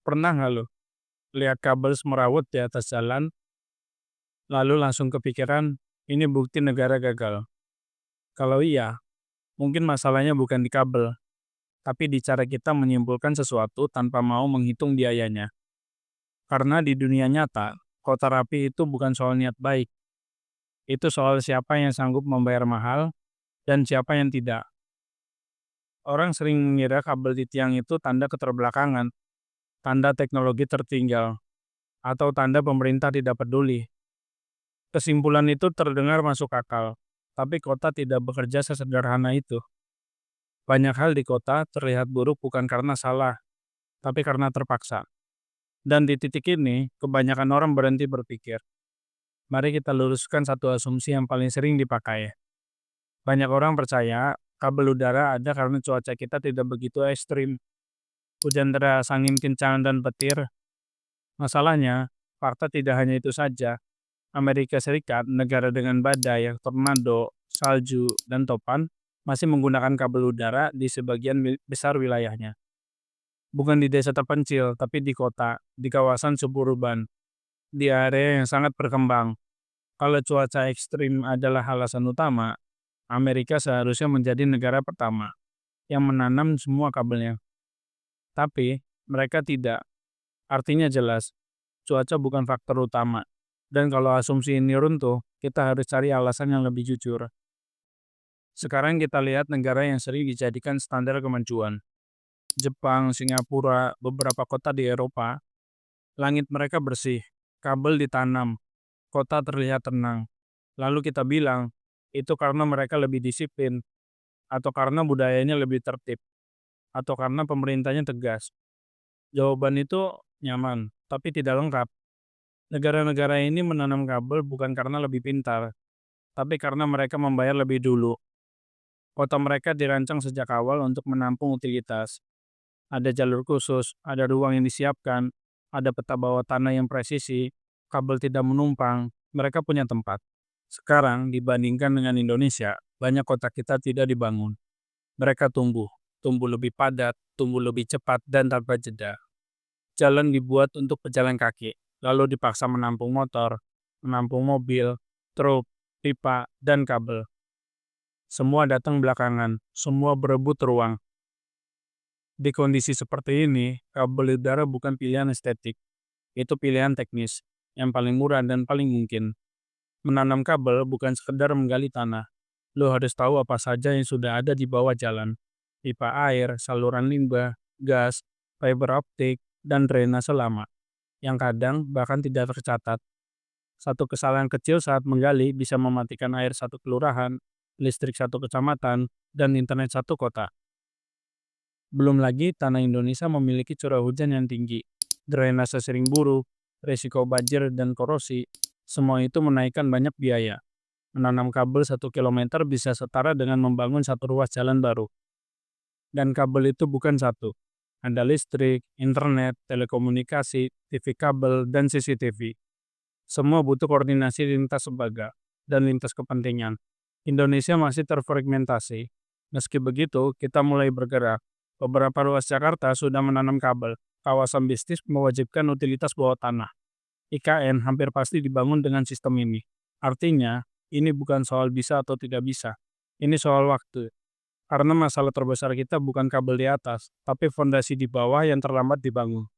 Pernah nggak lo lihat kabel semrawut di atas jalan, lalu langsung kepikiran, ini bukti negara gagal? Kalau iya, mungkin masalahnya bukan di kabel, tapi di cara kita menyimpulkan sesuatu tanpa mau menghitung biayanya. Karena di dunia nyata, kota rapi itu bukan soal niat baik, itu soal siapa yang sanggup membayar mahal dan siapa yang tidak. Orang sering mengira kabel di tiang itu tanda keterbelakangan, tanda teknologi tertinggal, atau tanda pemerintah tidak peduli. Kesimpulan itu terdengar masuk akal, tapi kota tidak bekerja sesederhana itu. Banyak hal di kota terlihat buruk bukan karena salah, tapi karena terpaksa. Dan di titik ini, kebanyakan orang berhenti berpikir. Mari kita luruskan satu asumsi yang paling sering dipakai. Banyak orang percaya kabel udara ada karena cuaca kita tidak begitu ekstrim. Hujan deras, angin kencang, dan petir. Masalahnya, fakta tidak hanya itu saja. Amerika Serikat, negara dengan badai, tornado, salju, dan topan, masih menggunakan kabel udara di sebagian besar wilayahnya. Bukan di desa terpencil, tapi di kota, di kawasan suburban, di area yang sangat berkembang. Kalau cuaca ekstrim adalah alasan utama, Amerika seharusnya menjadi negara pertama yang menanam semua kabelnya. Tapi, mereka tidak. Artinya jelas, cuaca bukan faktor utama. Dan kalau asumsi ini runtuh, kita harus cari alasan yang lebih jujur. Sekarang kita lihat negara yang sering dijadikan standar kemajuan. Jepang, Singapura, beberapa kota di Eropa, langit mereka bersih, kabel ditanam, kota terlihat tenang. Lalu kita bilang, itu karena mereka lebih disiplin, atau karena budayanya lebih tertib, atau karena pemerintahnya tegas. Jawaban itu nyaman, tapi tidak lengkap. Negara-negara ini menanam kabel bukan karena lebih pintar, tapi karena mereka membayar lebih dulu. Kota mereka dirancang sejak awal untuk menampung utilitas. Ada jalur khusus, ada ruang yang disiapkan, ada peta bawah tanah yang presisi, kabel tidak menumpang, mereka punya tempat. Sekarang, dibandingkan dengan Indonesia, banyak kota kita tidak dibangun. Mereka tumbuh lebih padat, tumbuh lebih cepat, dan tanpa jeda. Jalan dibuat untuk pejalan kaki, lalu dipaksa menampung motor, menampung mobil, truk, pipa, dan kabel. Semua datang belakangan, semua berebut ruang. Di kondisi seperti ini, kabel udara bukan pilihan estetik, itu pilihan teknis, yang paling murah dan paling mungkin. Menanam kabel bukan sekedar menggali tanah. Lo harus tahu apa saja yang sudah ada di bawah jalan. Pipa air, saluran limbah, gas, fiber optik, dan drainase lama, yang kadang bahkan tidak tercatat. Satu kesalahan kecil saat menggali bisa mematikan air satu kelurahan, listrik satu kecamatan, dan internet satu kota. Belum lagi tanah Indonesia memiliki curah hujan yang tinggi, drainase sering buruk, risiko banjir dan korosi, semua itu menaikkan banyak biaya. Menanam kabel 1 kilometer bisa setara dengan membangun satu ruas jalan baru. Dan kabel itu bukan satu. Ada listrik, internet, telekomunikasi, TV kabel, dan CCTV. Semua butuh koordinasi lintas lembaga dan lintas kepentingan. Indonesia masih terfragmentasi. Meski begitu, kita mulai bergerak. Beberapa ruas Jakarta sudah menanam kabel. Kawasan bisnis mewajibkan utilitas bawah tanah. IKN hampir pasti dibangun dengan sistem ini. Artinya, ini bukan soal bisa atau tidak bisa. Ini soal waktu. Karena masalah terbesar kita bukan kabel di atas, tapi fondasi di bawah yang terlambat dibangun.